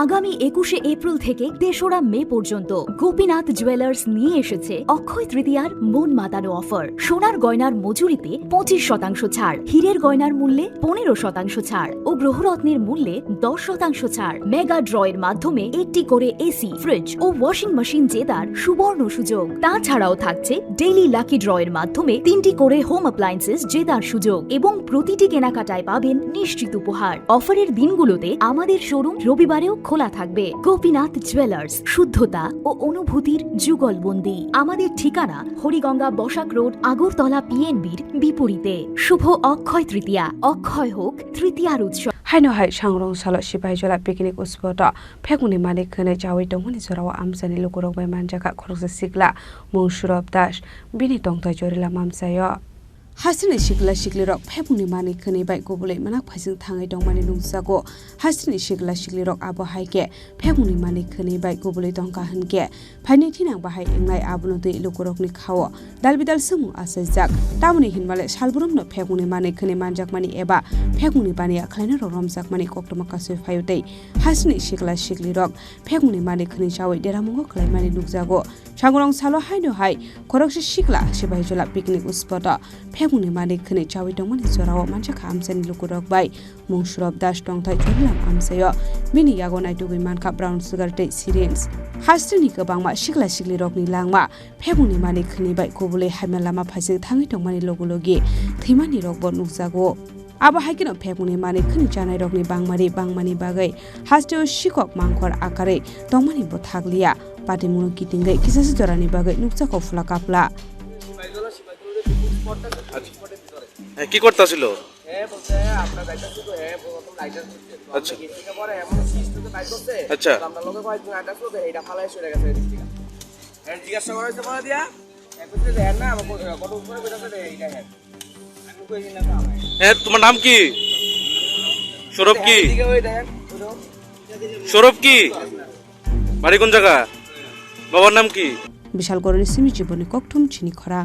আগামী ২১শে এপ্রিল থেকে ৩রা মে পর্যন্ত গোপীনাথ জুয়েলার্স নিয়ে এসেছে অক্ষয় তৃতীয়ার মন মাতানো অফার। সোনার গয়নার মজুরিতে ২৫% ছাড়, হীরের গয়নার মূল্যে ১৫% ছাড় ও গ্রহরত্নের মূল্যে 10% ছাড়। মেগা ড্রয়ের মাধ্যমে একটি করে এসি, ফ্রিজ ও ওয়াশিং মেশিন জেতার সুবর্ণ সুযোগ। তাছাড়াও থাকছে ডেইলি লাকি ড্রয়ের মাধ্যমে 3টি করে হোম অ্যাপ্লায়েন্সেস জেতার সুযোগ এবং প্রতিটি কেনাকাটায় পাবেন নিশ্চিত উপহার। অফারের দিনগুলোতে আমাদের শোরুম রবিবারেও খোলা থাকবে। গোপীনাথ জুয়েলার্স, শুদ্ধতা ও অনুভূতির যুগলবন্দি। আমাদের ঠিকানা হরিগঙ্গা বসাক রোড, আগরতলা পিএনবির বিপরীতে। শুভ অক্ষয় তৃতীয়া, অক্ষয় হোক তৃতীয়ার উৎসব। হাইনো হাই সাংরং সালো Sephahijala পিকনিক উৎসবটা Phekmungni মানিক খনে Chaiwi Tongmani Jorao Amchaini Lukurokbai Manjakha Khorang sikla mung surop das bini tongtai jorila mamsayo Hasini sikla sikli rok Phekmungni manik khane bai gobulai manak phasing thangai Tongmani nungsago Hasini sikla sikli rok abo haike Phekmungni manik khane bai gobulai tongka hanke phaini thinang bahai engnai abono dei Lukurokni khawo dalbidal samung asajak tamuni hinmale salburum no Phekmungni manik khane manjakmani eba Phekmungni bania khlaina rok romjakmani koktoma kasoi phayotei Hasini sikla sikli rok Phekmungni manik khane Chaiwi deramungo khlaimani nukjago Sangrong salo haino hai Khorang sikla Sephahijala piknik uspota Phekmungni manik khane Chaiwi Tongmani Jorao Manjakha Amchaini Lukurokbai mung surop das tongthai chorilam amsayo bini yagonai tugui manka brown sugar tei syringe Hasini gobangma sikla sikli rokni langma Phekmungni manik khane bai gobulai haimalama phasing thangai Tongmani logulogi thimani rokbo nukjago Abo haikino Phekmungni manik khani janai rokni bangmani bagai hasteo sikok mangkhor akare Tongmani bo thakliya patimuno kitingai kisasi jorani bagai nukjako fula kapla কি করতেছিল? বলতে আপনার যাইতাছি তো প্রথম licence দিতে তো আচ্ছা গেট থেকে পরে এমন সিস্টেম থেকে বাইক করতে আচ্ছা আমরা লোকে কয়েকজন আটা করতে এটা ফালাই চলে গেছে এই দিকে এন্ড জিজ্ঞাসা করা হয়েছে বলে দিয়া একটু দেন না আমার কত উপরে কইতাছে এইটা হ্যাঁ আমি কই না তো আমি হ্যাঁ তোমার নাম কি? সৌরভ কি? এদিকে ওই দেখেন সৌরভ কি? বাড়ি কোন জায়গা? বাবার নাম কি? বিশাল গরনি সিমি জীবনী ককঠুম চিনি খরা